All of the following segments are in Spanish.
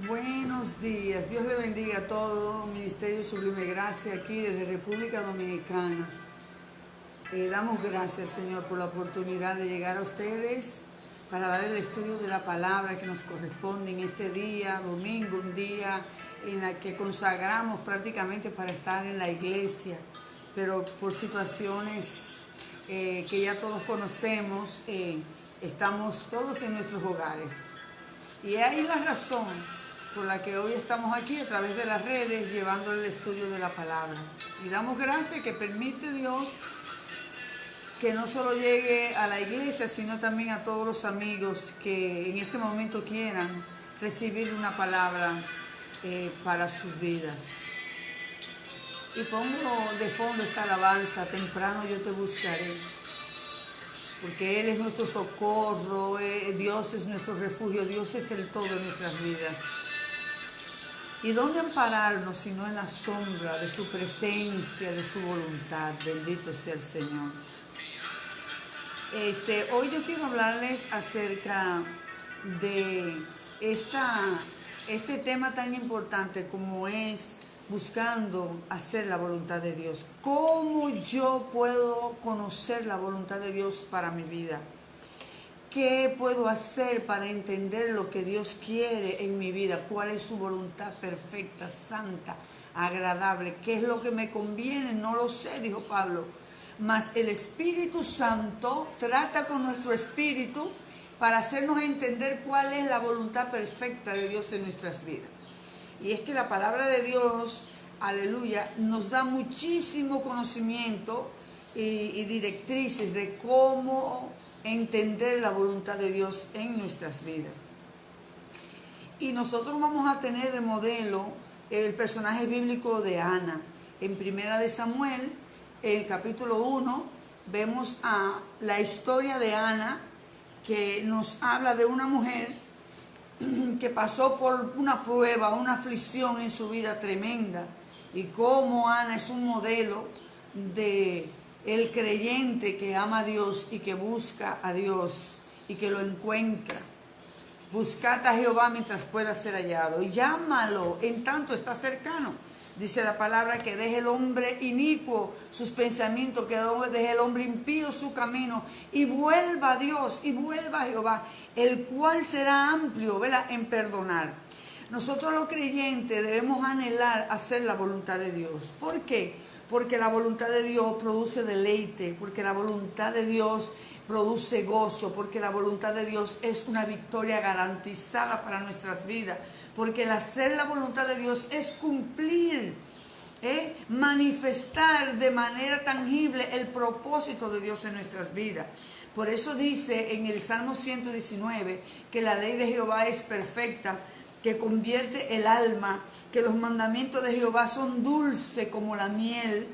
Buenos días, Dios le bendiga a todo Ministerio Sublime Gracia aquí desde República Dominicana. Damos gracias, Señor, por la oportunidad de llegar a ustedes para dar el estudio de la palabra que nos corresponde en este día, domingo, un día en el que consagramos prácticamente para estar en la iglesia, pero por situaciones que ya todos conocemos, estamos todos en nuestros hogares. Y ahí la razón por la que hoy estamos aquí a través de las redes llevando el estudio de la palabra. Y damos gracias que permite Dios que no solo llegue a la iglesia, sino también a todos los amigos que en este momento quieran recibir una palabra para sus vidas. Y pongo de fondo esta alabanza: temprano yo te buscaré. Porque Él es nuestro socorro, Dios es nuestro refugio, Dios es el todo en nuestras vidas. ¿Y dónde ampararnos sino en la sombra de su presencia, de su voluntad? Bendito sea el Señor. Hoy yo quiero hablarles acerca de este tema tan importante como es buscando hacer la voluntad de Dios. ¿Cómo yo puedo conocer la voluntad de Dios para mi vida? ¿Qué puedo hacer para entender lo que Dios quiere en mi vida? ¿Cuál es su voluntad perfecta, santa, agradable? ¿Qué es lo que me conviene? No lo sé, dijo Pablo. Mas el Espíritu Santo trata con nuestro espíritu para hacernos entender cuál es la voluntad perfecta de Dios en nuestras vidas. Y es que la palabra de Dios, aleluya, nos da muchísimo conocimiento y directrices de cómo entender la voluntad de Dios en nuestras vidas. Y nosotros vamos a tener de modelo el personaje bíblico de Ana. En Primera de Samuel, el capítulo 1, vemos a la historia de Ana, que nos habla de una mujer que pasó por una prueba, una aflicción en su vida tremenda, y cómo Ana es un modelo de el creyente que ama a Dios y que busca a Dios y que lo encuentra. Buscad a Jehová mientras pueda ser hallado y llámalo en tanto está cercano. Dice la palabra que deje el hombre inicuo sus pensamientos, que deje el hombre impío su camino y vuelva a Dios y vuelva a Jehová, el cual será amplio, ¿verdad?, en perdonar. Nosotros los creyentes debemos anhelar hacer la voluntad de Dios. ¿Por qué? Porque la voluntad de Dios produce deleite, porque la voluntad de Dios produce gozo, porque la voluntad de Dios es una victoria garantizada para nuestras vidas, porque el hacer la voluntad de Dios es cumplir, manifestar de manera tangible el propósito de Dios en nuestras vidas. Por eso dice en el Salmo 119 que la ley de Jehová es perfecta, que convierte el alma, que los mandamientos de Jehová son dulces como la miel,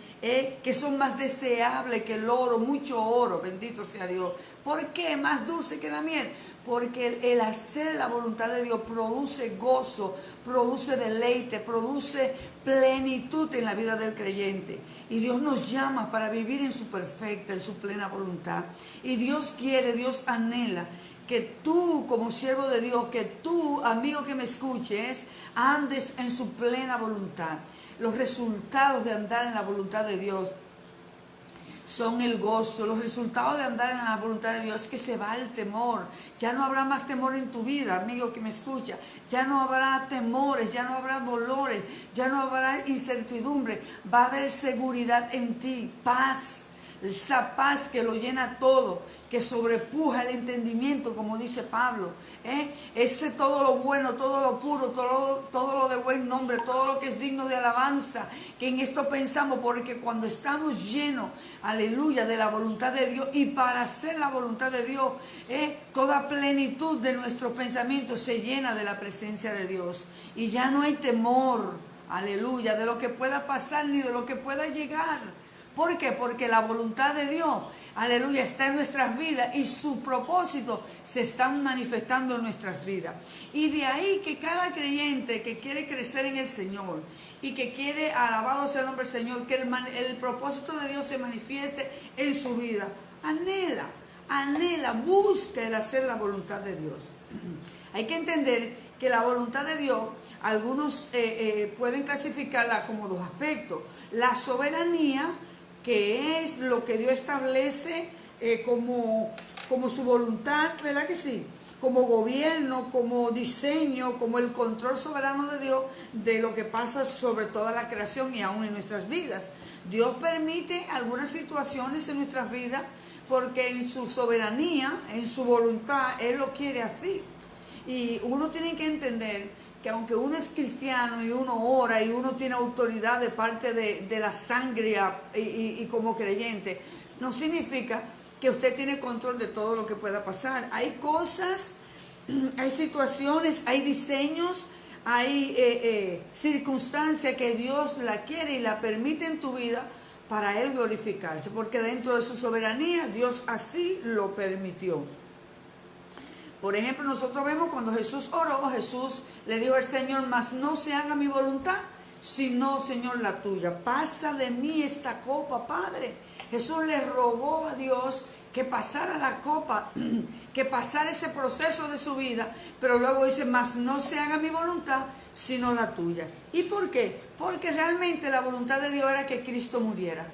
que son más deseables que el oro, mucho oro, bendito sea Dios. ¿Por qué más dulce que la miel? Porque el hacer la voluntad de Dios produce gozo, produce deleite, produce plenitud en la vida del creyente. Y Dios nos llama para vivir en su perfecta, en su plena voluntad. Y Dios quiere, Dios anhela que tú, como siervo de Dios, que tú, amigo que me escuches, andes en su plena voluntad. Los resultados de andar en la voluntad de Dios son el gozo. Los resultados de andar en la voluntad de Dios es que se va el temor. Ya no habrá más temor en tu vida, amigo que me escucha. Ya no habrá temores, ya no habrá dolores, ya no habrá incertidumbre. Va a haber seguridad en ti, paz. Esa paz que lo llena todo, que sobrepuja el entendimiento, como dice Pablo. Ese todo lo bueno, todo lo puro, todo lo de buen nombre, todo lo que es digno de alabanza, que en esto pensamos, porque cuando estamos llenos, aleluya, de la voluntad de Dios, y para hacer la voluntad de Dios, toda plenitud de nuestros pensamientos se llena de la presencia de Dios, y ya no hay temor, aleluya, de lo que pueda pasar ni de lo que pueda llegar. ¿Por qué? Porque la voluntad de Dios, aleluya, está en nuestras vidas y su propósito se están manifestando en nuestras vidas. Y de ahí que cada creyente que quiere crecer en el Señor y que quiere, alabado sea el nombre del Señor, que el propósito de Dios se manifieste en su vida, anhela, busca el hacer la voluntad de Dios. Hay que entender que la voluntad de Dios, algunos pueden clasificarla como dos aspectos. La soberanía, que es lo que Dios establece como su voluntad, ¿verdad que sí? Como gobierno, como diseño, como el control soberano de Dios de lo que pasa sobre toda la creación y aún en nuestras vidas. Dios permite algunas situaciones en nuestras vidas porque en su soberanía, en su voluntad, Él lo quiere así. Y uno tiene que entender que aunque uno es cristiano y uno ora y uno tiene autoridad de parte de la sangre y como creyente, no significa que usted tiene control de todo lo que pueda pasar. Hay cosas, hay situaciones, hay diseños, hay circunstancias que Dios la quiere y la permite en tu vida para Él glorificarse, porque dentro de su soberanía Dios así lo permitió. Por ejemplo, nosotros vemos cuando Jesús oró, Jesús le dijo al Señor, mas no se haga mi voluntad, sino, Señor, la tuya. Pasa de mí esta copa, Padre. Jesús le rogó a Dios que pasara la copa, que pasara ese proceso de su vida, pero luego dice, mas no se haga mi voluntad, sino la tuya. ¿Y por qué? Porque realmente la voluntad de Dios era que Cristo muriera.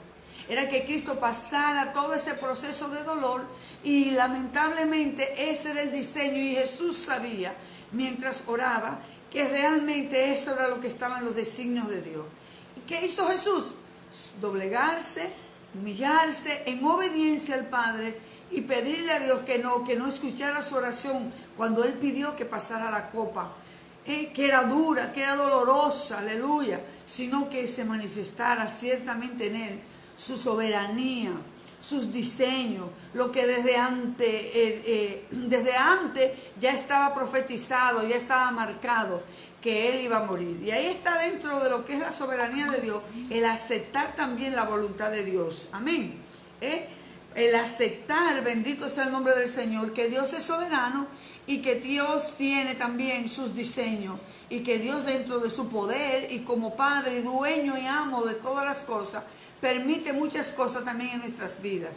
Era que Cristo pasara todo ese proceso de dolor y lamentablemente ese era el diseño y Jesús sabía mientras oraba que realmente eso era lo que estaba en los designios de Dios. ¿Y qué hizo Jesús? Doblegarse, humillarse en obediencia al Padre y pedirle a Dios que no escuchara su oración cuando Él pidió que pasara la copa, que era dura, que era dolorosa, aleluya, sino que se manifestara ciertamente en Él su soberanía, sus diseños, lo que desde antes ya estaba profetizado, ya estaba marcado que Él iba a morir. Y ahí está dentro de lo que es la soberanía de Dios, el aceptar también la voluntad de Dios. Amén. El aceptar, bendito sea el nombre del Señor, que Dios es soberano y que Dios tiene también sus diseños y que Dios dentro de su poder y como Padre y dueño y amo de todas las cosas, permite muchas cosas también en nuestras vidas.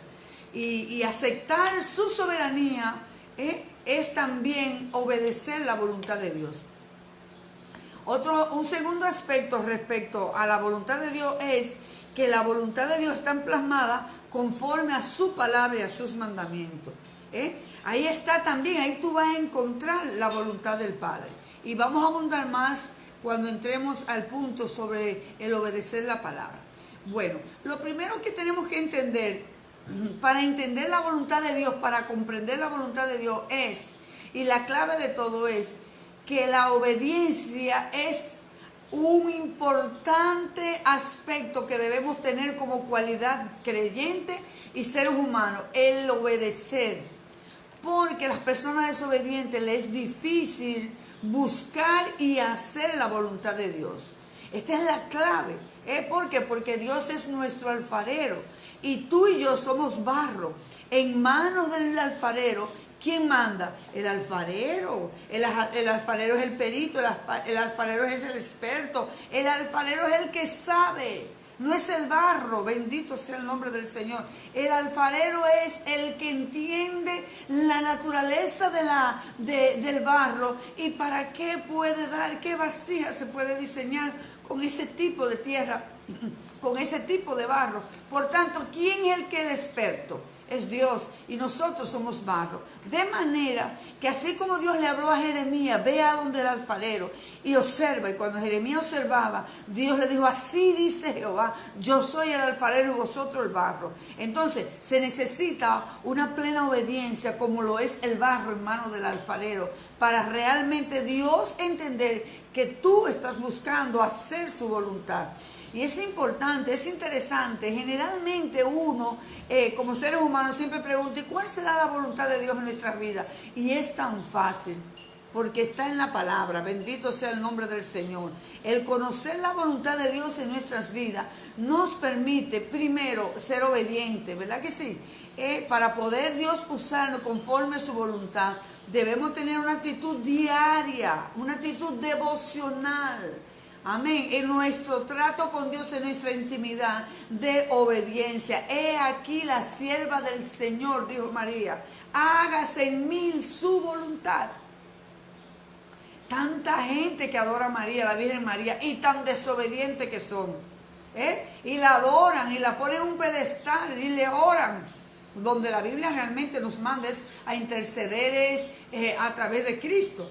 Y aceptar su soberanía es también obedecer la voluntad de Dios. Un segundo aspecto respecto a la voluntad de Dios es que la voluntad de Dios está plasmada conforme a su palabra y a sus mandamientos. Ahí está también, ahí tú vas a encontrar la voluntad del Padre. Y vamos a abundar más cuando entremos al punto sobre el obedecer la palabra. Bueno, lo primero que tenemos que entender, para entender la voluntad de Dios, para comprender la voluntad de Dios y la clave de todo es, que la obediencia es un importante aspecto que debemos tener como cualidad creyente y seres humanos, el obedecer. Porque a las personas desobedientes les es difícil buscar y hacer la voluntad de Dios. Esta es la clave. ¿Por qué? Porque Dios es nuestro alfarero y tú y yo somos barro en manos del alfarero. ¿Quién manda? El alfarero. El alfarero es el perito, el alfarero es el experto, el alfarero es el que sabe. No es el barro, bendito sea el nombre del Señor. El alfarero es el que entiende la naturaleza del barro y para qué puede dar, qué vasija se puede diseñar con ese tipo de tierra, con ese tipo de barro. Por tanto, ¿quién es el que es el experto? Es Dios y nosotros somos barro. De manera que así como Dios le habló a Jeremías, ve a donde el alfarero y observa. Y cuando Jeremías observaba, Dios le dijo, así dice Jehová, yo soy el alfarero y vosotros el barro. Entonces se necesita una plena obediencia como lo es el barro en manos del alfarero para realmente Dios entender que tú estás buscando hacer su voluntad. Y es importante, es interesante. Generalmente uno, como seres humanos, siempre pregunta, ¿y cuál será la voluntad de Dios en nuestras vidas? Y es tan fácil, porque está en la palabra. Bendito sea el nombre del Señor. El conocer la voluntad de Dios en nuestras vidas nos permite, primero, ser obedientes, ¿verdad que sí? Para poder Dios usarnos conforme a su voluntad, debemos tener una actitud diaria, una actitud devocional. Amén. En nuestro trato con Dios, en nuestra intimidad de obediencia. He aquí la sierva del Señor, dijo María. Hágase en mí su voluntad. Tanta gente que adora a María, la Virgen María, y tan desobediente que son. Y la adoran y la ponen en un pedestal y le oran. Donde la Biblia realmente nos manda es a interceder a través de Cristo.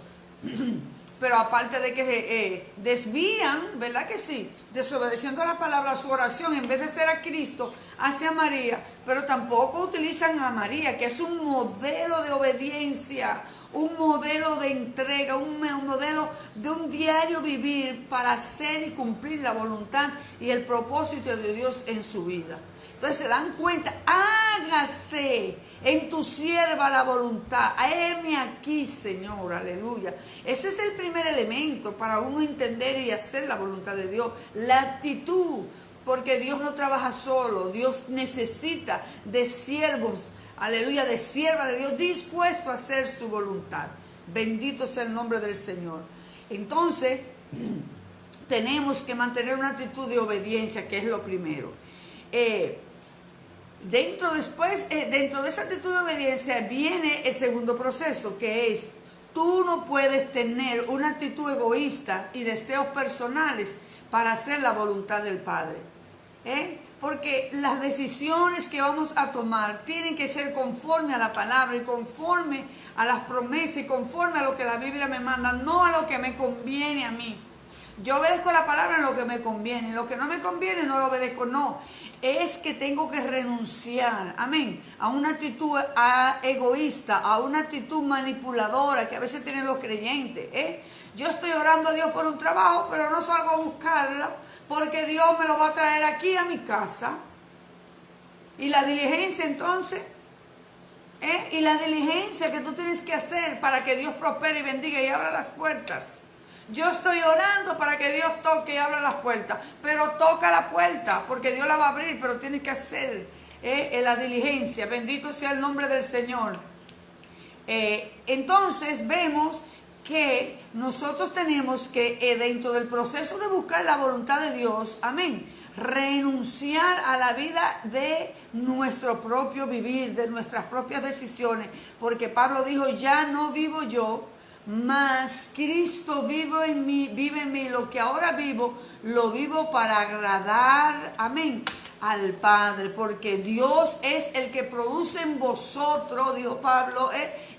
Pero aparte de que desvían, ¿verdad que sí? Desobedeciendo la palabra, su oración, en vez de ser a Cristo, hacia María, pero tampoco utilizan a María, que es un modelo de obediencia, un modelo de entrega, un modelo de un diario vivir para hacer y cumplir la voluntad y el propósito de Dios en su vida. Entonces se dan cuenta, hágase en tu sierva la voluntad. Heme aquí, Señor, aleluya. Ese es el primer elemento para uno entender y hacer la voluntad de Dios. La actitud, porque Dios no trabaja solo. Dios necesita de siervos, aleluya, de sierva de Dios dispuesto a hacer su voluntad. Bendito sea el nombre del Señor. Entonces, tenemos que mantener una actitud de obediencia, que es lo primero. Dentro de esa actitud de obediencia viene el segundo proceso, que es, tú no puedes tener una actitud egoísta y deseos personales para hacer la voluntad del Padre. Porque las decisiones que vamos a tomar tienen que ser conforme a la palabra y conforme a las promesas y conforme a lo que la Biblia me manda, no a lo que me conviene a mí. Yo obedezco la palabra en lo que me conviene, en lo que no me conviene no lo obedezco, no. Es que tengo que renunciar, amén, a una actitud egoísta, a una actitud manipuladora que a veces tienen los creyentes. Yo estoy orando a Dios por un trabajo, pero no salgo a buscarlo porque Dios me lo va a traer aquí a mi casa. Y la diligencia entonces, y la diligencia que tú tienes que hacer para que Dios prospere y bendiga y abra las puertas. Yo estoy orando para que Dios toque y abra las puertas, pero toca la puerta porque Dios la va a abrir, pero tienes que hacer la diligencia. Bendito sea el nombre del Señor. Entonces vemos que nosotros tenemos que dentro del proceso de buscar la voluntad de Dios, amén, renunciar a la vida de nuestro propio vivir, de nuestras propias decisiones, porque Pablo dijo, ya no vivo yo, mas Cristo vive en mí, lo que ahora vivo, lo vivo para agradar, amén, al Padre, porque Dios es el que produce en vosotros, dijo Pablo,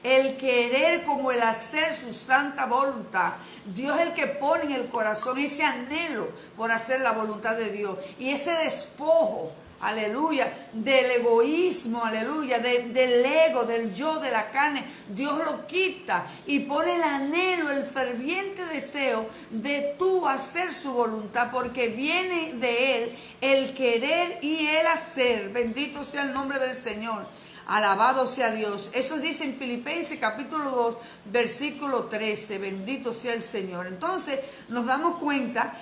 el querer como el hacer su santa voluntad. Dios es el que pone en el corazón ese anhelo por hacer la voluntad de Dios y ese despojo, aleluya, del egoísmo, aleluya, del ego, del yo, de la carne. Dios lo quita y pone el anhelo, el ferviente deseo de tú hacer su voluntad, porque viene de Él el querer y el hacer. Bendito sea el nombre del Señor. Alabado sea Dios. Eso dice en Filipenses capítulo 2, versículo 13. Bendito sea el Señor. Entonces nos damos cuenta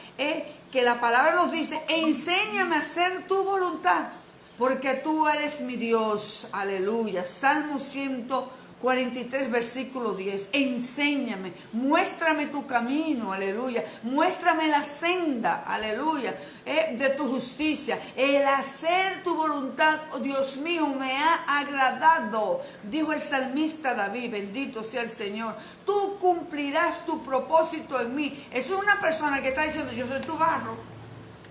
que la palabra nos dice, enséñame a hacer tu voluntad, porque tú eres mi Dios. Aleluya. Salmo 143, versículo 10. Enséñame, muéstrame tu camino, aleluya. Muéstrame la senda, aleluya, de tu justicia. El hacer tu voluntad, oh Dios mío, me ha agradado. Dijo el salmista David, bendito sea el Señor. Tú cumplirás tu propósito en mí. Es una persona que está diciendo, yo soy tu barro.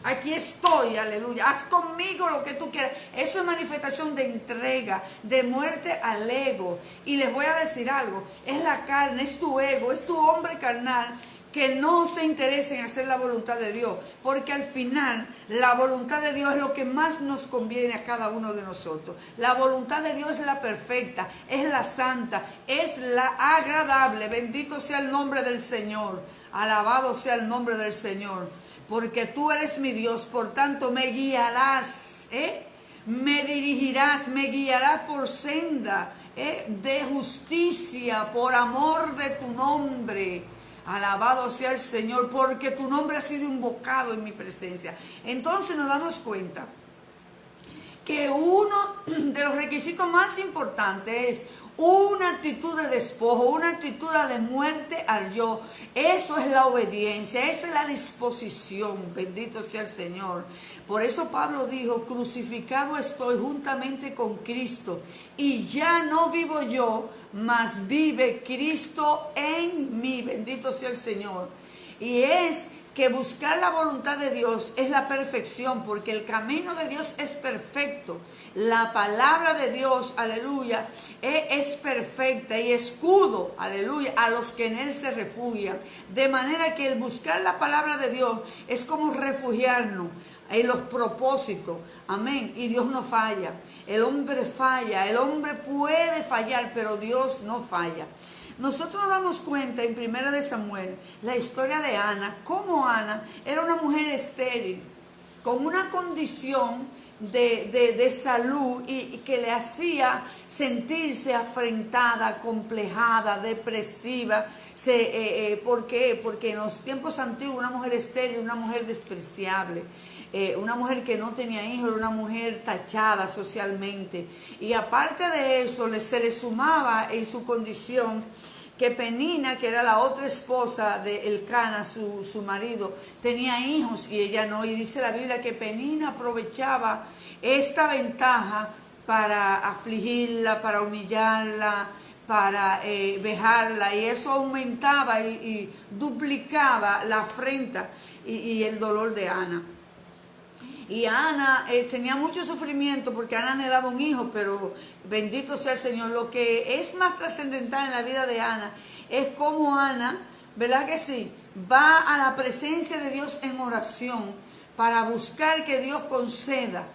Aquí estoy, aleluya. Haz conmigo lo que tú quieras. Eso es manifestación de entrega, de muerte al ego. Y les voy a decir algo. Es la carne, es tu ego, es tu hombre carnal que no se interesa en hacer la voluntad de Dios. Porque al final, la voluntad de Dios es lo que más nos conviene a cada uno de nosotros. La voluntad de Dios es la perfecta, es la santa, es la agradable. Bendito sea el nombre del Señor. Alabado sea el nombre del Señor. Porque tú eres mi Dios, por tanto me guiarás, me dirigirás, me guiarás por senda de justicia, por amor de tu nombre. Alabado sea el Señor, porque tu nombre ha sido invocado en mi presencia. Entonces nos damos cuenta que uno de los requisitos más importantes es una actitud de despojo, una actitud de muerte al yo. Eso es la obediencia, esa es la disposición, bendito sea el Señor. Por eso Pablo dijo, crucificado estoy juntamente con Cristo, y ya no vivo yo, mas vive Cristo en mí, bendito sea el Señor. Y es que buscar la voluntad de Dios es la perfección, porque el camino de Dios es perfecto. La palabra de Dios, aleluya, es perfecta y escudo, aleluya, a los que en Él se refugian. De manera que el buscar la palabra de Dios es como refugiarnos en los propósitos, amén, y Dios no falla. El hombre falla, el hombre puede fallar, pero Dios no falla. Nosotros nos damos cuenta en 1 de Samuel, la historia de Ana, cómo Ana era una mujer estéril, con una condición de salud y que le hacía sentirse afrentada, complejada, depresiva. ¿Por qué? Porque en los tiempos antiguos una mujer estéril, una mujer despreciable. Una mujer que no tenía hijos, era una mujer tachada socialmente. Y aparte de eso, se le sumaba en su condición que Penina, que era la otra esposa de Elcana, su marido, tenía hijos y ella no. Y dice la Biblia que Penina aprovechaba esta ventaja para afligirla, para humillarla, para vejarla, y eso aumentaba y duplicaba la afrenta y el dolor de Ana. Y Ana tenía mucho sufrimiento porque Ana anhelaba un hijo, pero bendito sea el Señor. Lo que es más trascendental en la vida de Ana es cómo Ana, ¿verdad que sí?, va a la presencia de Dios en oración para buscar que Dios conceda,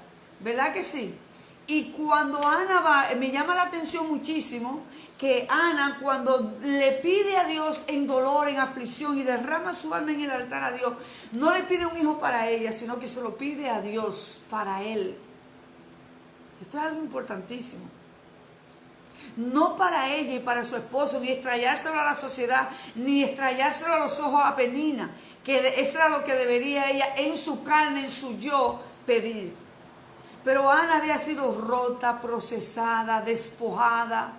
¿verdad que sí? Y cuando Ana va, me llama la atención muchísimo que Ana, cuando le pide a Dios en dolor, en aflicción, y derrama su alma en el altar a Dios, no le pide un hijo para ella, sino que se lo pide a Dios para él. Esto es algo importantísimo. No para ella y para su esposo, ni estrellárselo a la sociedad, ni estrellárselo a los ojos a Penina, que eso era lo que debería ella en su carne, en su yo, pedir. Pero Ana había sido rota, procesada, despojada.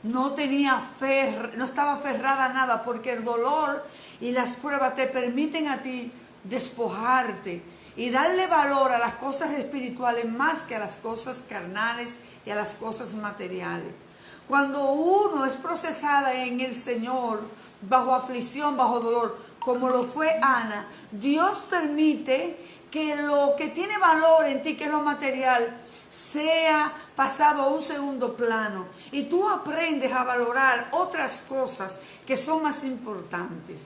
No tenía fe, no estaba aferrada a nada, porque el dolor y las pruebas te permiten a ti despojarte y darle valor a las cosas espirituales más que a las cosas carnales y a las cosas materiales. Cuando uno es procesada en el Señor, bajo aflicción, bajo dolor, como lo fue Ana, Dios permite que lo que tiene valor en ti, que es lo material, sea pasado a un segundo plano, y tú aprendes a valorar otras cosas que son más importantes.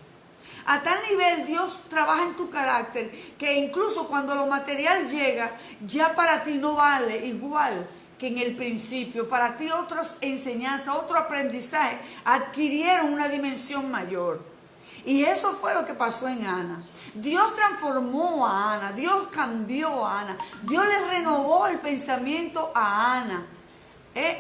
A tal nivel Dios trabaja en tu carácter que incluso cuando lo material llega, ya para ti no vale igual que en el principio. Para ti otras enseñanzas, otro aprendizaje adquirieron una dimensión mayor. Y eso fue lo que pasó en Ana. Dios transformó a Ana, Dios cambió a Ana, Dios le renovó el pensamiento a Ana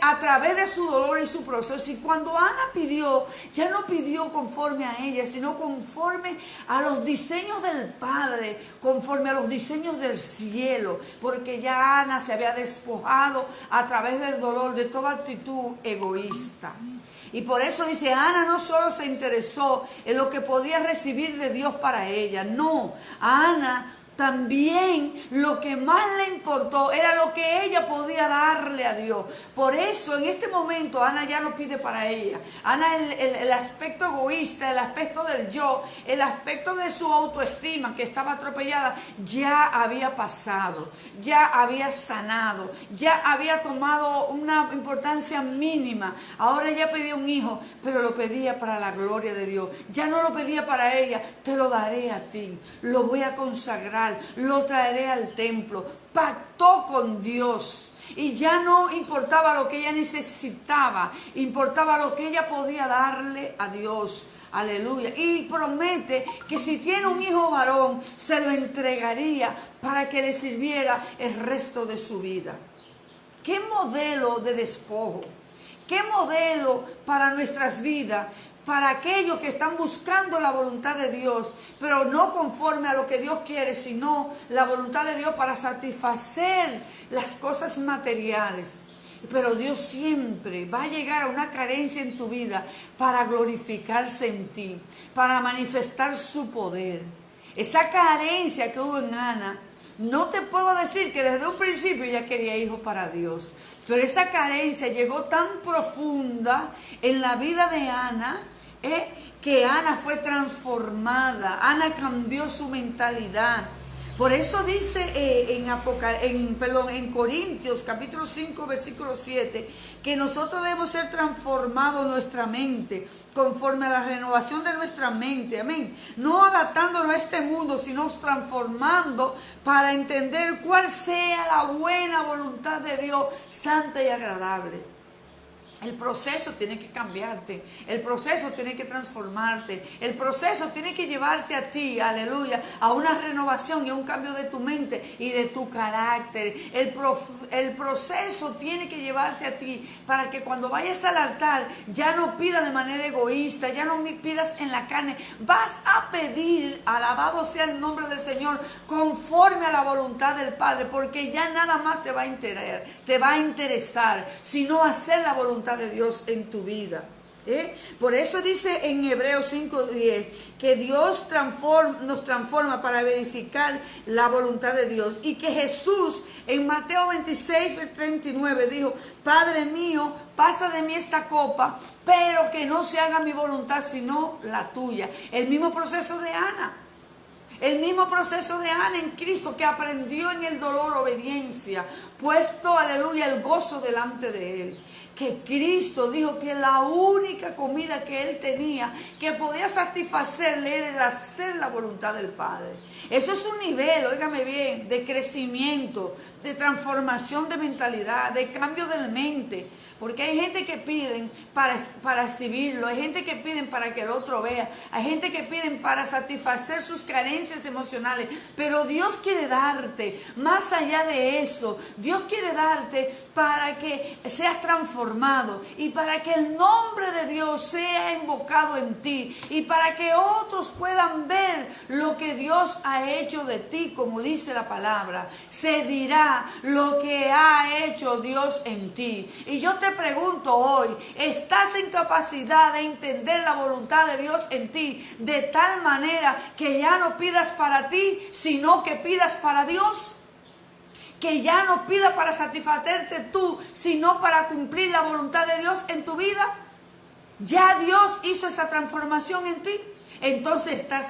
a través de su dolor y su proceso. Y cuando Ana pidió, ya no pidió conforme a ella, sino conforme a los diseños del Padre, conforme a los diseños del cielo, porque ya Ana se había despojado a través del dolor de toda actitud egoísta. Y por eso dice, Ana no solo se interesó en lo que podía recibir de Dios para ella, no, a Ana también lo que más le importó era lo que ella podía darle a Dios. Por eso en este momento Ana ya no pide para ella. Ana el aspecto egoísta, el aspecto del yo, el aspecto de su autoestima que estaba atropellada, ya había pasado, ya había sanado, ya había tomado una importancia mínima. Ahora ella pedía un hijo, pero lo pedía para la gloria de Dios. Ya no lo pedía para ella, te lo daré a ti, lo voy a consagrar, lo traeré al templo. Pactó con Dios y ya no importaba lo que ella necesitaba, importaba lo que ella podía darle a Dios. Aleluya. Y promete que si tiene un hijo varón, se lo entregaría para que le sirviera el resto de su vida. ¿Qué modelo de despojo? ¿Qué modelo para nuestras vidas? para aquellos que están buscando la voluntad de Dios, pero no conforme a lo que Dios quiere, sino la voluntad de Dios para satisfacer las cosas materiales. Pero Dios siempre va a llegar a una carencia en tu vida para glorificarse en ti, para manifestar su poder. Esa carencia que hubo en Ana, no te puedo decir que desde un principio ella quería hijos para Dios, pero esa carencia llegó tan profunda en la vida de Ana, que Ana fue transformada. Ana cambió su mentalidad. Por eso dice en Corintios capítulo 5 versículo 7 que nosotros debemos ser transformados nuestra mente conforme a la renovación de nuestra mente, amén, no adaptándonos a este mundo, sino transformando para entender cuál sea la buena voluntad de Dios, santa y agradable. El proceso tiene que cambiarte, el proceso tiene que transformarte, el proceso tiene que llevarte a ti, aleluya, a una renovación y a un cambio de tu mente y de tu carácter. El proceso tiene que llevarte a ti para que cuando vayas al altar ya no pidas de manera egoísta, ya no pidas en la carne, vas a pedir, alabado sea el nombre del Señor, conforme a la voluntad del Padre, porque ya nada más te va a interesar, sino hacer la voluntad de Dios en tu vida. Por eso dice en Hebreos 5:10 que Dios nos transforma para verificar la voluntad de Dios, y que Jesús en Mateo 26:39 dijo: Padre mío, pasa de mí esta copa, pero que no se haga mi voluntad sino la tuya. El mismo proceso de Ana. El mismo proceso de Ana en Cristo, que aprendió en el dolor obediencia, puesto, aleluya, el gozo delante de él. Que Cristo dijo que la única comida que él tenía, que podía satisfacerle, era el hacer la voluntad del Padre. Eso es un nivel, óigame bien, de crecimiento, de transformación de mentalidad, de cambio de mente. Porque hay gente que piden para exhibirlo, hay gente que piden para que el otro vea, hay gente que piden para satisfacer sus carencias emocionales. Pero Dios quiere darte, más allá de eso, Dios quiere darte para que seas transformado y para que el nombre de Dios sea invocado en ti y para que otros puedan ver lo que Dios ha hecho de ti, como dice la palabra. Se dirá lo que ha hecho Dios en ti. Y yo te pregunto hoy, ¿estás en capacidad de entender la voluntad de Dios en ti de tal manera que ya no pidas para ti, sino que pidas para Dios? Que ya no pidas para satisfacerte tú, sino para cumplir la voluntad de Dios en tu vida. Ya Dios hizo esa transformación en ti. Entonces estás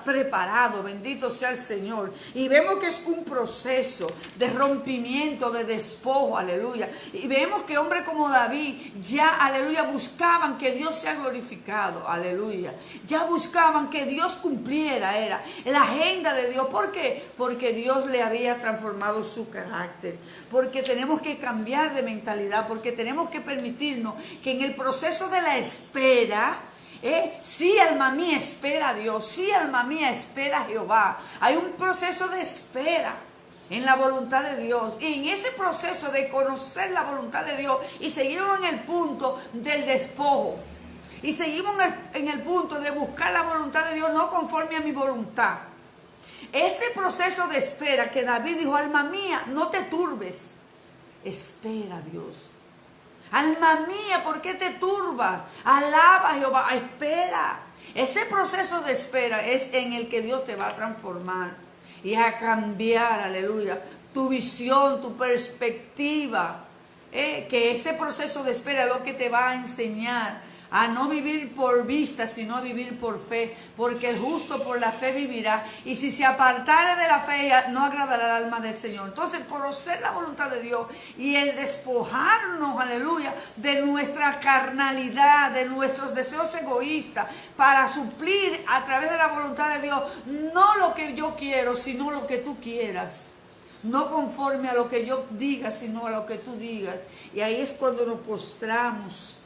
preparado, bendito sea el Señor. Y vemos que es un proceso de rompimiento, de despojo, aleluya. Y vemos que hombres como David ya, aleluya, buscaban que Dios sea glorificado, aleluya. Ya buscaban que Dios cumpliera, era la agenda de Dios. ¿Por qué? Porque Dios le había transformado su carácter. Porque tenemos que cambiar de mentalidad, porque tenemos que permitirnos que en el proceso de la espera, sí, alma mía, espera a Dios. Sí, alma mía, espera a Jehová. Hay un proceso de espera en la voluntad de Dios. Y en ese proceso de conocer la voluntad de Dios, y seguimos en el punto del despojo. Y seguimos en el punto de buscar la voluntad de Dios, no conforme a mi voluntad. Ese proceso de espera que David dijo: alma mía, no te turbes. Espera a Dios. Alma mía, ¿por qué te turbas? Alaba a Jehová, espera. Ese proceso de espera es en el que Dios te va a transformar y a cambiar, aleluya, tu visión, tu perspectiva. Que ese proceso de espera es lo que te va a enseñar a no vivir por vista, sino a vivir por fe, porque el justo por la fe vivirá, y si se apartare de la fe, no agradará al alma del Señor. Entonces, conocer la voluntad de Dios y el despojarnos, aleluya, de nuestra carnalidad, de nuestros deseos egoístas, para suplir a través de la voluntad de Dios, no lo que yo quiero, sino lo que tú quieras. No conforme a lo que yo diga, sino a lo que tú digas. Y ahí es cuando nos postramos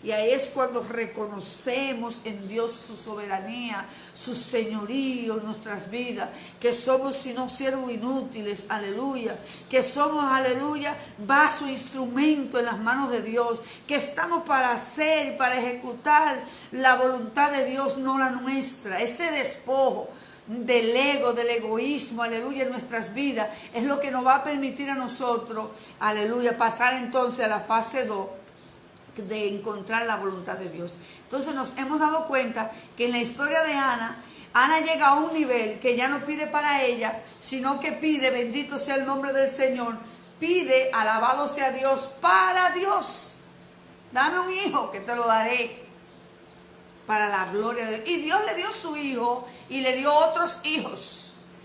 Y ahí es cuando reconocemos en Dios su soberanía, su señorío en nuestras vidas, que somos sino siervos inútiles, aleluya, que somos, aleluya, vaso, instrumento en las manos de Dios, que estamos para hacer y para ejecutar la voluntad de Dios, no la nuestra. Ese despojo del ego, del egoísmo, aleluya, en nuestras vidas, es lo que nos va a permitir a nosotros, aleluya, pasar entonces a la fase 2, de encontrar la voluntad de Dios. Entonces nos hemos dado cuenta que en la historia de Ana llega a un nivel que ya no pide para ella, sino que pide, bendito sea el nombre del Señor, pide, alabado sea Dios, para Dios. Dame un hijo que te lo daré para la gloria de Dios. Y Dios le dio su hijo y le dio otros hijos.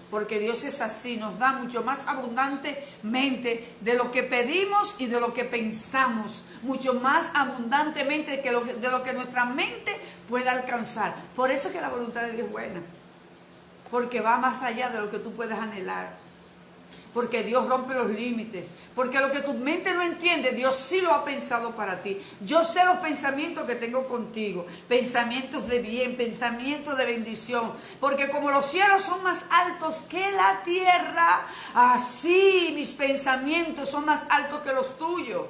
Porque Dios es así, nos da mucho más abundantemente de lo que pedimos y de lo que pensamos. Mucho más abundantemente de lo que nuestra mente pueda alcanzar. Por eso es que la voluntad de Dios es buena. Porque va más allá de lo que tú puedes anhelar. Porque Dios rompe los límites. Porque lo que tu mente no entiende, Dios sí lo ha pensado para ti. Yo sé los pensamientos que tengo contigo. Pensamientos de bien, pensamientos de bendición. Porque como los cielos son más altos que la tierra, así mis pensamientos son más altos que los tuyos.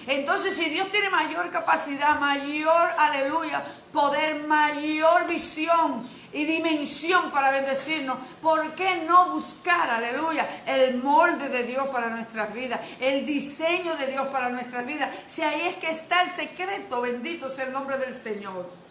Entonces, si Dios tiene mayor capacidad, mayor, aleluya, poder, mayor visión y dimensión para bendecirnos, ¿por qué no buscar, aleluya, el molde de Dios para nuestras vidas, el diseño de Dios para nuestras vidas? Si ahí es que está el secreto, bendito sea el nombre del Señor.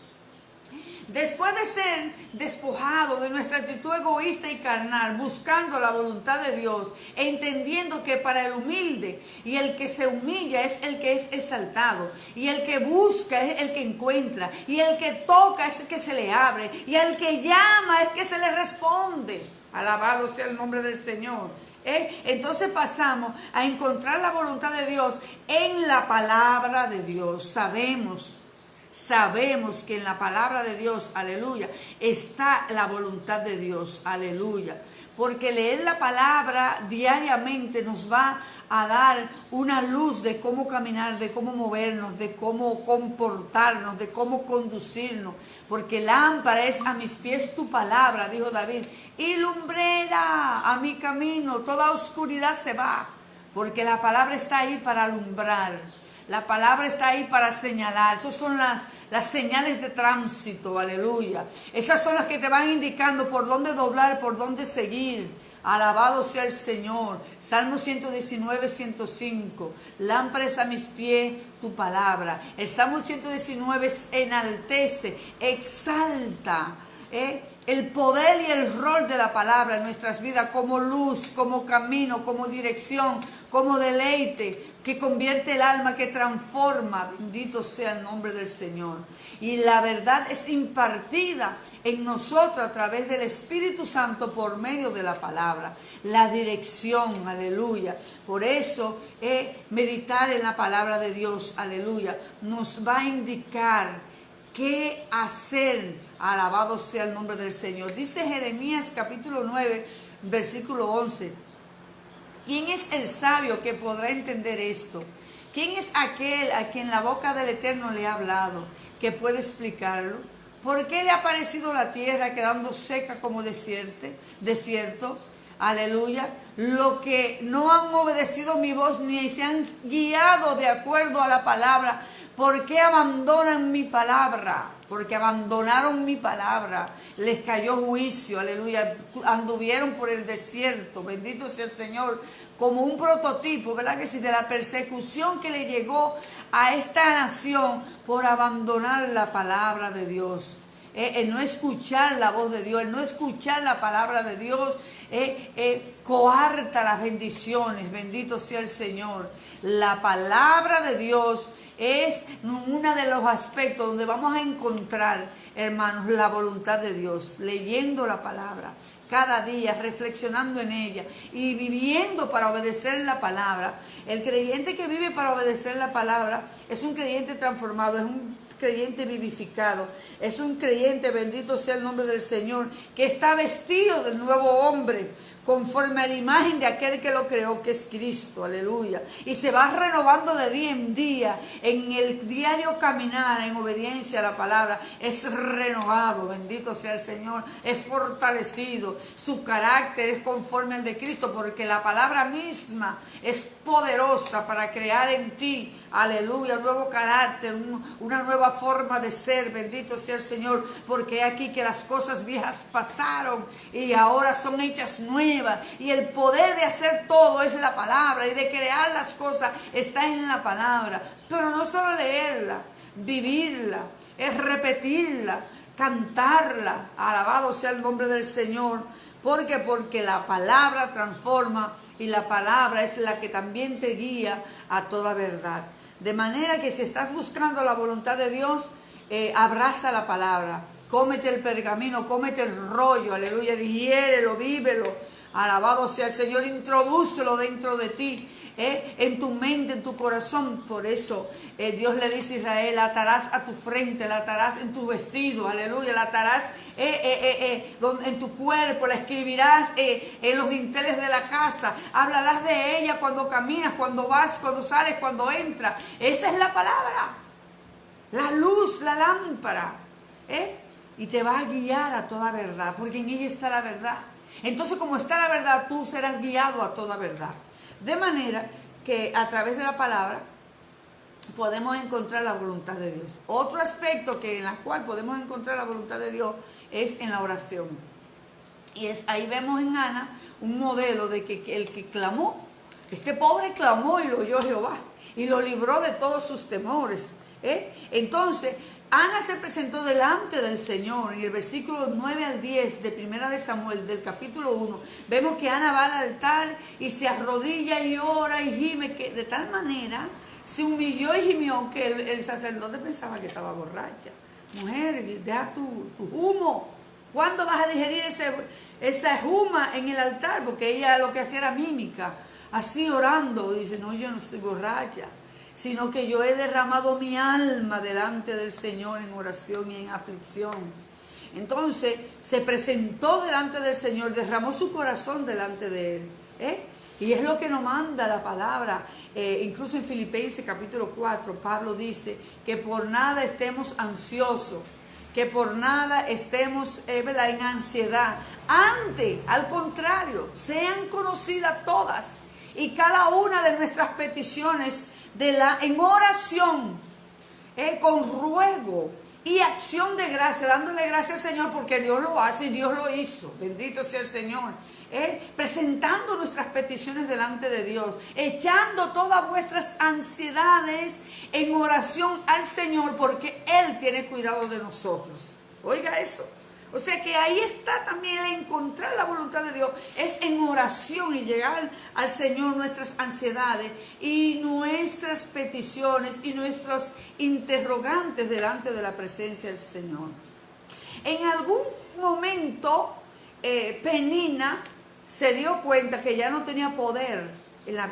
Después de ser despojado de nuestra actitud egoísta y carnal, buscando la voluntad de Dios, entendiendo que para el humilde y el que se humilla es el que es exaltado, y el que busca es el que encuentra, y el que toca es el que se le abre, y el que llama es que se le responde. Alabado sea el nombre del Señor. Entonces pasamos a encontrar la voluntad de Dios en la palabra de Dios. Sabemos que en la palabra de Dios, aleluya, está la voluntad de Dios, aleluya. Porque leer la palabra diariamente nos va a dar una luz de cómo caminar, de cómo movernos, de cómo comportarnos, de cómo conducirnos. Porque lámpara es a mis pies tu palabra, dijo David, y lumbrera a mi camino, toda oscuridad se va. Porque la palabra está ahí para alumbrar. La palabra está ahí para señalar. Esas son las señales de tránsito, aleluya. Esas son las que te van indicando por dónde doblar, por dónde seguir. Alabado sea el Señor. Salmo 119, 105. Lámpara es a mis pies tu palabra. El Salmo 119 enaltece, exalta el poder y el rol de la palabra en nuestras vidas como luz, como camino, como dirección, como deleite, que convierte el alma, que transforma. Bendito sea el nombre del Señor. Y la verdad es impartida en nosotros a través del Espíritu Santo por medio de la palabra. La dirección, aleluya. Por eso meditar en la palabra de Dios, aleluya, nos va a indicar qué hacer. Alabado sea el nombre del Señor. Dice Jeremías capítulo 9, versículo 11. ¿Quién es el sabio que podrá entender esto? ¿Quién es aquel a quien la boca del Eterno le ha hablado, que puede explicarlo? ¿Por qué le ha parecido la tierra quedando seca como desierto? Aleluya. Lo que no han obedecido mi voz ni se han guiado de acuerdo a la palabra. ¿Por qué abandonan mi palabra? Porque abandonaron mi palabra. Les cayó juicio, aleluya. Anduvieron por el desierto, bendito sea el Señor, como un prototipo, ¿verdad que sí? De la persecución que le llegó a esta nación por abandonar la palabra de Dios. El no escuchar la voz de Dios, el no escuchar la palabra de Dios, coarta las bendiciones, bendito sea el Señor. La palabra de Dios es uno de los aspectos donde vamos a encontrar, hermanos, la voluntad de Dios, leyendo la palabra cada día, reflexionando en ella y viviendo para obedecer la palabra. El creyente que vive para obedecer la palabra es un creyente transformado, es un creyente vivificado, es un creyente, bendito sea el nombre del Señor, que está vestido del nuevo hombre, conforme a la imagen de aquel que lo creó, que es Cristo, aleluya. Y se va renovando de día en día, en el diario caminar, en obediencia a la palabra, es renovado, bendito sea el Señor, es fortalecido, su carácter es conforme al de Cristo, porque la palabra misma es poderosa para crear en ti, aleluya, un nuevo carácter, una nueva forma de ser, bendito sea el Señor, porque aquí que las cosas viejas pasaron y ahora son hechas nuevas, y el poder de hacer todo es la palabra, y de crear las cosas está en la palabra, pero no solo leerla, vivirla, es repetirla, cantarla, alabado sea el nombre del Señor. ¿Por qué? Porque la palabra transforma y la palabra es la que también te guía a toda verdad. De manera que si estás buscando la voluntad de Dios, abraza la palabra, cómete el pergamino, cómete el rollo, aleluya, digiérelo, vívelo, alabado sea el Señor, introdúcelo dentro de ti, en tu mente, en tu corazón. Por eso Dios le dice a Israel, la atarás a tu frente, la atarás en tu vestido, aleluya, la atarás en tu cuerpo, la escribirás en los dinteles de la casa, hablarás de ella cuando caminas, cuando vas, cuando sales, cuando entras. Esa es la palabra, la luz, la lámpara, y te va a guiar a toda verdad, porque en ella está la verdad. Entonces, como está la verdad, tú serás guiado a toda verdad. De manera que a través de la palabra podemos encontrar la voluntad de Dios. Otro aspecto en el cual podemos encontrar la voluntad de Dios es en la oración. Y ahí vemos en Ana un modelo de que el que clamó, este pobre clamó y lo oyó Jehová y lo libró de todos sus temores. Entonces, Ana se presentó delante del Señor. En el versículo 9 al 10 de Primera de Samuel, del capítulo 1, vemos que Ana va al altar y se arrodilla y ora y gime, que de tal manera se humilló y gimió que el sacerdote pensaba que estaba borracha. Mujer, deja tu humo. ¿Cuándo vas a digerir esa huma en el altar? Porque ella lo que hacía era mímica, así orando. Dice, no, yo no soy borracha, sino que yo he derramado mi alma delante del Señor en oración y en aflicción. Entonces se presentó delante del Señor, derramó su corazón delante de Él. Y es lo que nos manda la palabra. Incluso en Filipenses capítulo 4, Pablo dice que por nada estemos ansiosos, que por nada estemos en ansiedad. Antes, al contrario, sean conocidas todas y cada una de nuestras peticiones en oración, con ruego y acción de gracia, dándole gracias al Señor porque Dios lo hace y Dios lo hizo. Bendito sea el Señor. Presentando nuestras peticiones delante de Dios, echando todas vuestras ansiedades en oración al Señor, porque Él tiene cuidado de nosotros. Oiga eso. O sea que ahí está también el encontrar la voluntad de Dios, es en oración y llegar al Señor nuestras ansiedades y nuestras peticiones y nuestros interrogantes delante de la presencia del Señor. En algún momento Penina se dio cuenta que ya no tenía poder en la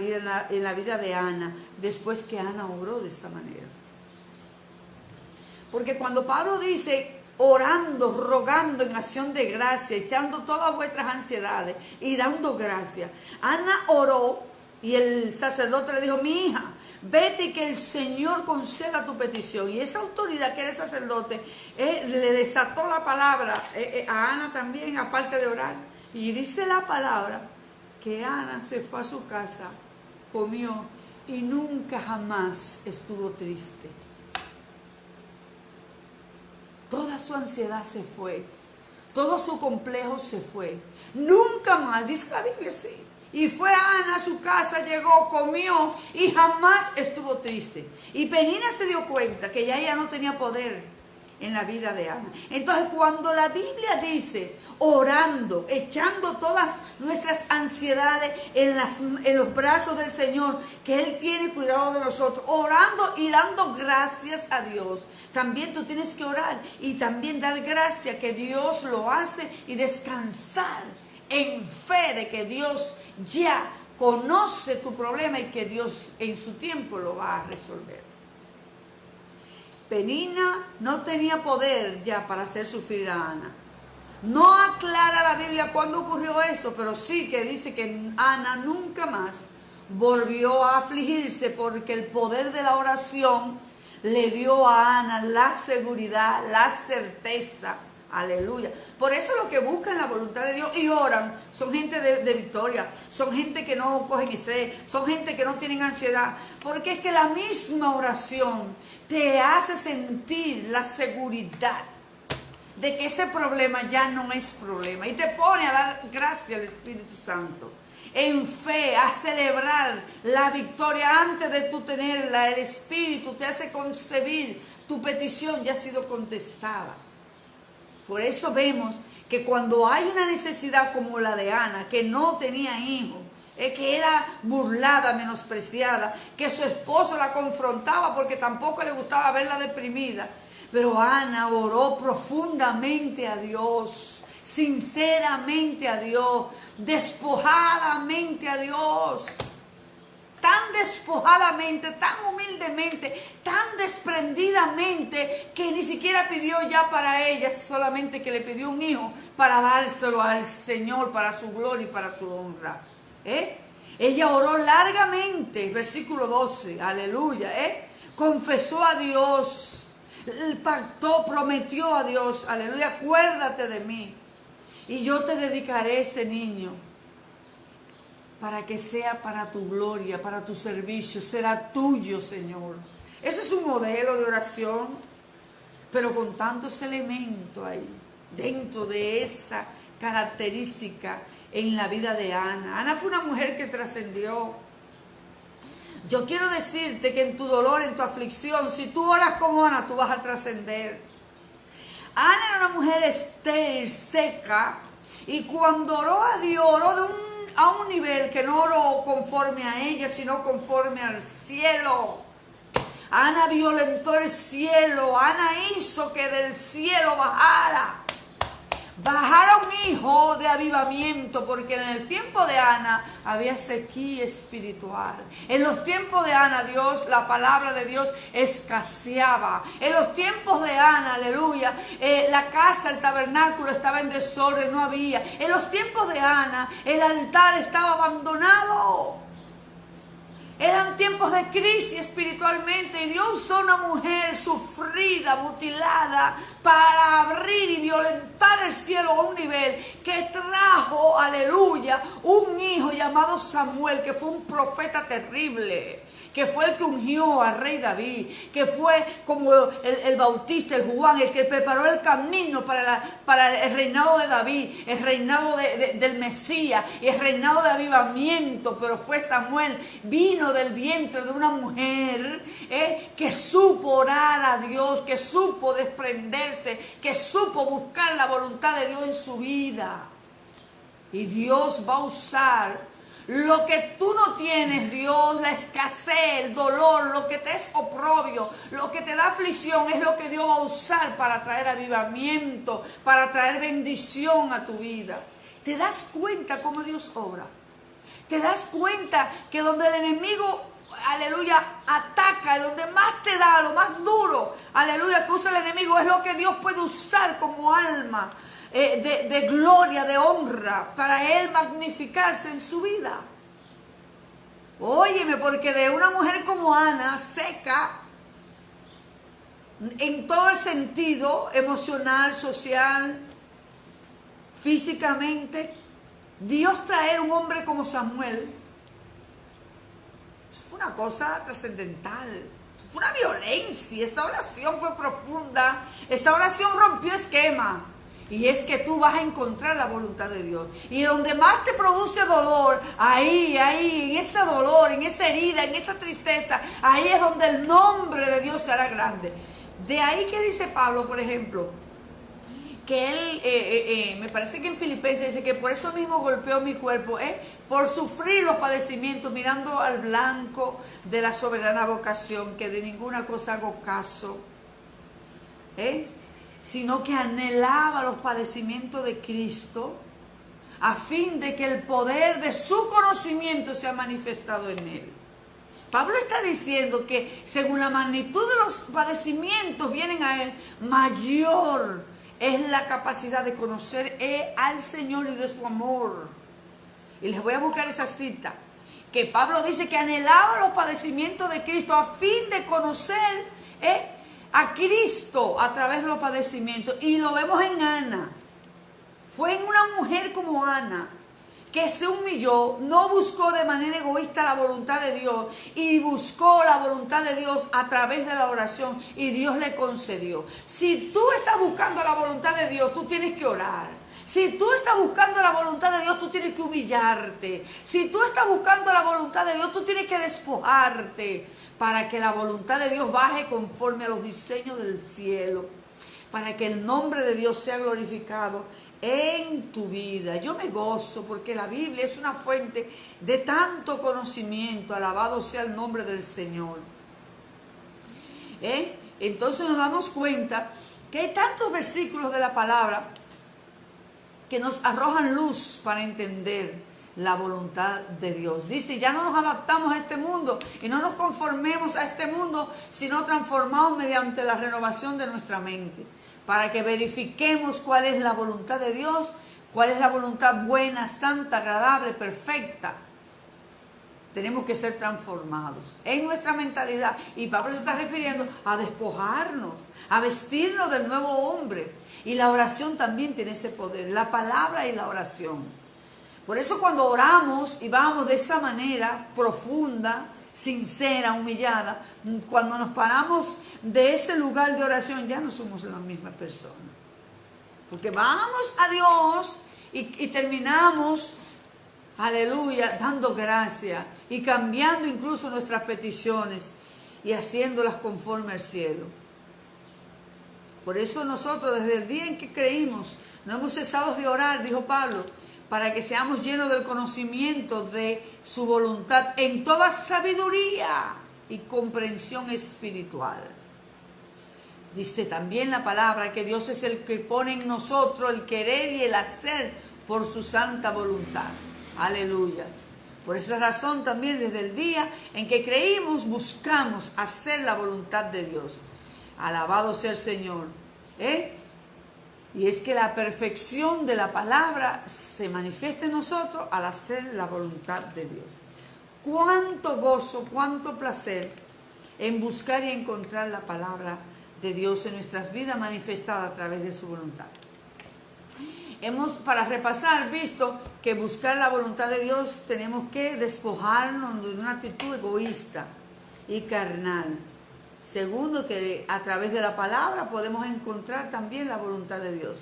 vida de Ana, después que Ana oró de esta manera. Porque cuando Pablo dice orando, rogando en acción de gracia, echando todas vuestras ansiedades y dando gracia, Ana oró y el sacerdote le dijo, mi hija, vete y que el Señor conceda tu petición. Y esa autoridad que era el sacerdote le desató la palabra a Ana también, aparte de orar. Y dice la palabra que Ana se fue a su casa, comió y nunca jamás estuvo triste. Toda su ansiedad se fue, todo su complejo se fue. Nunca más, dice la Biblia así. Y fue Ana a su casa, llegó, comió y jamás estuvo triste. Y Penina se dio cuenta que ya ella no tenía poder en la vida de Ana. Entonces, cuando la Biblia dice orando, echando todas nuestras ansiedades en los brazos del Señor, que Él tiene cuidado de nosotros, orando y dando gracias a Dios, también tú tienes que orar y también dar gracias que Dios lo hace y descansar en fe de que Dios ya conoce tu problema y que Dios en su tiempo lo va a resolver. Penina no tenía poder ya para hacer sufrir a Ana. No aclara la Biblia sabía cuándo ocurrió eso, pero sí que dice que Ana nunca más volvió a afligirse porque el poder de la oración le dio a Ana la seguridad, la certeza. Aleluya. Por eso los que buscan la voluntad de Dios y oran son gente de victoria, son gente que no cogen estrés, son gente que no tienen ansiedad, porque es que la misma oración te hace sentir la seguridad de que ese problema ya no es problema y te pone a dar gracias al Espíritu Santo. En fe, a celebrar la victoria antes de tú tenerla. El Espíritu te hace concebir tu petición ya ha sido contestada. Por eso vemos que cuando hay una necesidad como la de Ana, que no tenía hijos, que era burlada, menospreciada, que su esposo la confrontaba porque tampoco le gustaba verla deprimida, pero Ana oró profundamente a Dios, sinceramente a Dios, despojadamente a Dios, tan despojadamente, tan humildemente, tan desprendidamente, que ni siquiera pidió ya para ella, solamente que le pidió un hijo para dárselo al Señor, para su gloria y para su honra. Ella oró largamente, versículo 12, aleluya, confesó a Dios, pactó, prometió a Dios, aleluya, acuérdate de mí y yo te dedicaré ese niño para que sea para tu gloria, para tu servicio, será tuyo, Señor. Ese es un modelo de oración, pero con tantos elementos ahí, dentro de esa característica en la vida de Ana. Ana fue una mujer que trascendió. Yo quiero decirte que en tu dolor, en tu aflicción, si tú oras como Ana, tú vas a trascender. Ana era una mujer estéril, seca, y cuando oró a Dios, oró a un nivel que no oró conforme a ella, sino conforme al cielo. Ana violentó el cielo, Ana hizo que del cielo bajara un hijo de avivamiento, porque en el tiempo de Ana había sequía espiritual. En los tiempos de Ana, la palabra de Dios escaseaba. En los tiempos de Ana, aleluya, la casa, el tabernáculo estaba en desorden, no había. En los tiempos de Ana, el altar estaba abandonado. Eran tiempos de crisis espiritualmente y Dios usó una mujer sufrida, mutilada, para abrir y violentar el cielo a un nivel que trajo, aleluya, un hijo llamado Samuel, que fue un profeta terrible, que fue el que ungió al rey David, que fue como el Bautista, el Juan, el que preparó el camino para el reinado de David, el reinado del Mesías y el reinado de avivamiento. Pero fue Samuel, vino del vientre de una mujer que supo orar a Dios, que supo desprenderse, que supo buscar la voluntad de Dios en su vida. Y Dios va a usar lo que tú no tienes, Dios, la escasez, el dolor, lo que te es oprobio, lo que te da aflicción, es lo que Dios va a usar para traer avivamiento, para traer bendición a tu vida. ¿Te das cuenta cómo Dios obra? ¿Te das cuenta que donde el enemigo, aleluya, ataca, donde más te da, lo más duro, aleluya, que usa el enemigo, es lo que Dios puede usar como alma de gloria, de honra, para Él magnificarse en su vida? Óyeme, porque de una mujer como Ana, seca, en todo el sentido, emocional, social, físicamente, Dios traer un hombre como Samuel, eso fue una cosa trascendental, eso fue una violencia. Esa oración fue profunda, esa oración rompió esquema. Y es que tú vas a encontrar la voluntad de Dios. Y donde más te produce dolor, ahí, en ese dolor, en esa herida, en esa tristeza, ahí es donde el nombre de Dios será grande. De ahí que dice Pablo, por ejemplo, que él, me parece que en Filipenses dice que por eso mismo golpeó mi cuerpo, por sufrir los padecimientos, mirando al blanco de la soberana vocación, que de ninguna cosa hago caso, sino que anhelaba los padecimientos de Cristo, a fin de que el poder de su conocimiento sea manifestado en él. Pablo está diciendo que según la magnitud de los padecimientos vienen a él, mayor es la capacidad de conocer al Señor y de su amor. Y les voy a buscar esa cita, que Pablo dice que anhelaba los padecimientos de Cristo a fin de conocer a Cristo a través de los padecimientos. Y lo vemos en Ana. Fue en una mujer como Ana, que se humilló, no buscó de manera egoísta la voluntad de Dios y buscó la voluntad de Dios a través de la oración y Dios le concedió. Si tú estás buscando la voluntad de Dios, tú tienes que orar. Si tú estás buscando la voluntad de Dios, tú tienes que humillarte. Si tú estás buscando la voluntad de Dios, tú tienes que despojarte para que la voluntad de Dios baje conforme a los diseños del cielo, para que el nombre de Dios sea glorificado en tu vida. Yo me gozo porque la Biblia es una fuente de tanto conocimiento. Alabado sea el nombre del Señor. Entonces nos damos cuenta que hay tantos versículos de la palabra que nos arrojan luz para entender la voluntad de Dios. Dice, ya no nos adaptamos a este mundo y no nos conformemos a este mundo, sino transformados mediante la renovación de nuestra mente, para que verifiquemos cuál es la voluntad de Dios, cuál es la voluntad buena, santa, agradable, perfecta. Tenemos que ser transformados en nuestra mentalidad. Y Pablo se está refiriendo a despojarnos, a vestirnos del nuevo hombre. Y la oración también tiene ese poder, la palabra y la oración. Por eso cuando oramos y vamos de esa manera profunda, sincera, humillada, cuando nos paramos de ese lugar de oración, ya no somos la misma persona. Porque vamos a Dios y terminamos, aleluya, dando gracias y cambiando incluso nuestras peticiones y haciéndolas conforme al cielo. Por eso nosotros desde el día en que creímos, no hemos cesado de orar, dijo Pablo, para que seamos llenos del conocimiento de su voluntad en toda sabiduría y comprensión espiritual. Dice también la palabra que Dios es el que pone en nosotros el querer y el hacer por su santa voluntad. Aleluya. Por esa razón también desde el día en que creímos buscamos hacer la voluntad de Dios. Alabado sea el Señor. Y es que la perfección de la palabra se manifiesta en nosotros al hacer la voluntad de Dios. Cuánto gozo, cuánto placer en buscar y encontrar la palabra de Dios en nuestras vidas manifestada a través de su voluntad. Hemos, para repasar, visto que buscar la voluntad de Dios tenemos que despojarnos de una actitud egoísta y carnal. Segundo, que a través de la palabra podemos encontrar también la voluntad de Dios.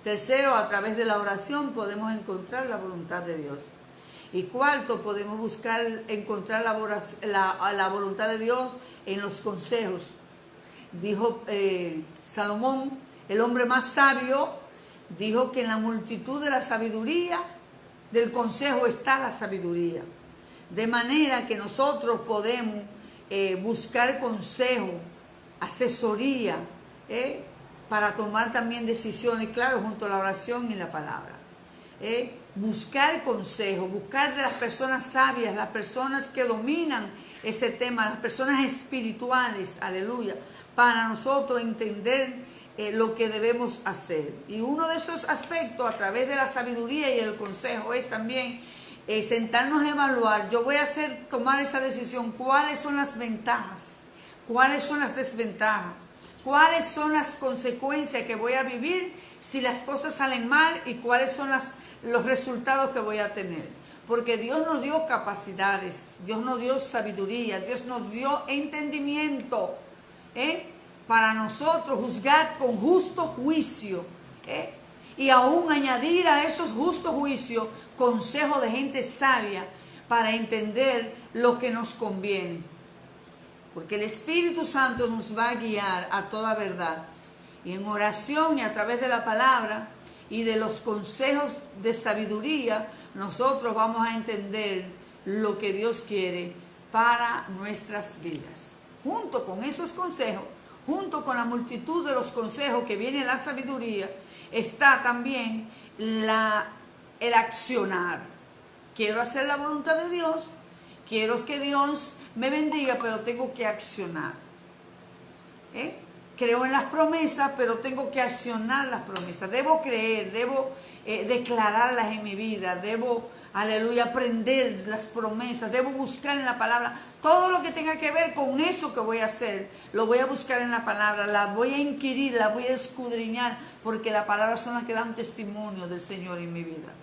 Tercero, a través de la oración podemos encontrar la voluntad de Dios. Y cuarto, podemos encontrar la voluntad de Dios en los consejos. Dijo Salomón, el hombre más sabio, dijo que en la multitud de la sabiduría, del consejo está la sabiduría. De manera que nosotros podemos buscar consejo, asesoría, para tomar también decisiones, claro, junto a la oración y la palabra. Buscar consejo, buscar de las personas sabias, las personas que dominan ese tema, las personas espirituales, aleluya, para nosotros entender lo que debemos hacer. Y uno de esos aspectos a través de la sabiduría y el consejo es también sentarnos a evaluar. Yo voy a tomar esa decisión. ¿Cuáles son las ventajas? ¿Cuáles son las desventajas? ¿Cuáles son las consecuencias que voy a vivir si las cosas salen mal? ¿Y cuáles son los resultados que voy a tener? Porque Dios nos dio capacidades, Dios nos dio sabiduría, Dios nos dio entendimiento, para nosotros juzgar con justo juicio, y aún añadir a esos justos juicios consejo de gente sabia para entender lo que nos conviene. Porque el Espíritu Santo nos va a guiar a toda verdad. Y en oración y a través de la palabra y de los consejos de sabiduría, nosotros vamos a entender lo que Dios quiere para nuestras vidas. Junto con esos consejos, junto con la multitud de los consejos que viene la sabiduría, está también el accionar. Quiero hacer la voluntad de Dios, quiero que Dios me bendiga, pero tengo que accionar. creo en las promesas, pero tengo que accionar las promesas. Debo creer, debo declararlas en mi vida, debo, aleluya, aprender las promesas, debo buscar en la palabra. Todo lo que tenga que ver con eso que voy a hacer, lo voy a buscar en la palabra, la voy a inquirir, la voy a escudriñar, porque las palabras son las que dan testimonio del Señor en mi vida.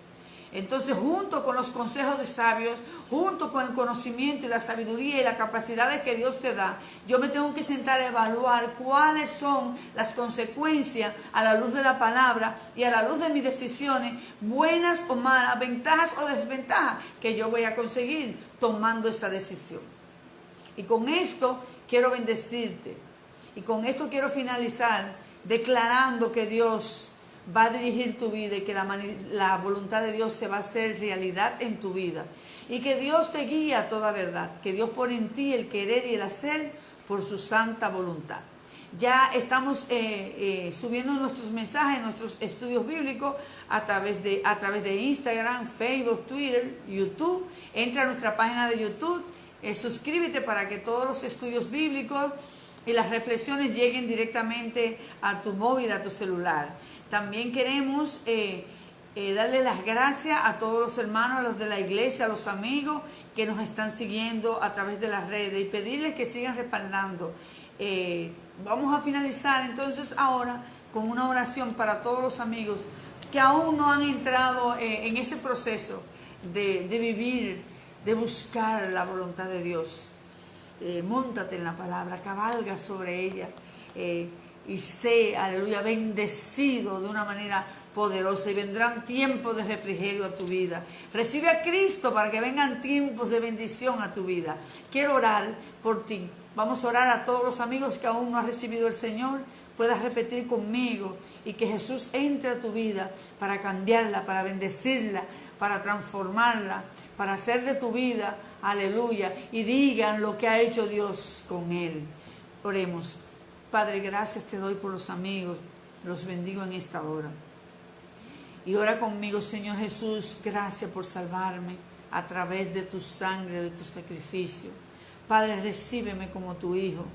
Entonces, junto con los consejos de sabios, junto con el conocimiento y la sabiduría y las capacidades que Dios te da, yo me tengo que sentar a evaluar cuáles son las consecuencias a la luz de la palabra y a la luz de mis decisiones, buenas o malas, ventajas o desventajas, que yo voy a conseguir tomando esa decisión. Y con esto quiero bendecirte. Y con esto quiero finalizar declarando que Dios va a dirigir tu vida y que la voluntad de Dios se va a hacer realidad en tu vida. Y que Dios te guía a toda verdad. Que Dios pone en ti el querer y el hacer por su santa voluntad. Ya estamos subiendo nuestros mensajes, nuestros estudios bíblicos a través de Instagram, Facebook, Twitter, YouTube. Entra a nuestra página de YouTube, suscríbete para que todos los estudios bíblicos y las reflexiones lleguen directamente a tu móvil, a tu celular. También queremos darle las gracias a todos los hermanos, a los de la iglesia, a los amigos que nos están siguiendo a través de las redes y pedirles que sigan respaldando. Vamos a finalizar entonces ahora con una oración para todos los amigos que aún no han entrado en ese proceso de vivir, de buscar la voluntad de Dios. Móntate en la palabra, cabalga sobre ella. Y sé, aleluya, bendecido de una manera poderosa y vendrán tiempos de refrigerio a tu vida. Recibe a Cristo para que vengan tiempos de bendición a tu vida. Quiero orar por ti. Vamos a orar a todos los amigos que aún no han recibido el Señor. Puedas repetir conmigo y que Jesús entre a tu vida para cambiarla, para bendecirla, para transformarla, para hacer de tu vida, aleluya, y digan lo que ha hecho Dios con él. Oremos. Padre, gracias te doy por los amigos, los bendigo en esta hora. Y ora conmigo, Señor Jesús, gracias por salvarme a través de tu sangre, de tu sacrificio. Padre, recíbeme como tu hijo.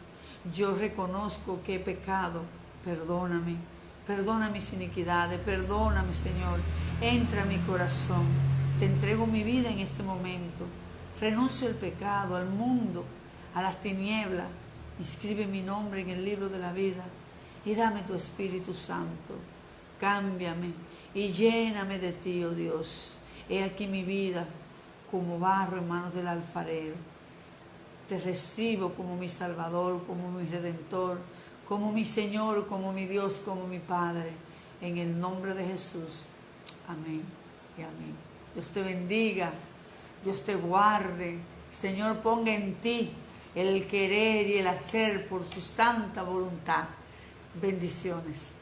Yo reconozco que he pecado, perdóname, perdona mis iniquidades, perdóname, Señor. Entra a mi corazón, te entrego mi vida en este momento. Renuncio al pecado, al mundo, a las tinieblas. Inscribe mi nombre en el libro de la vida y dame tu Espíritu Santo. Cámbiame y lléname de ti, oh Dios. He aquí mi vida como barro en manos del alfarero. Te recibo como mi Salvador, como mi Redentor, como mi Señor, como mi Dios, como mi Padre. En el nombre de Jesús. Amén y amén. Dios te bendiga, Dios te guarde. Señor, ponga en ti el querer y el hacer por su santa voluntad. Bendiciones.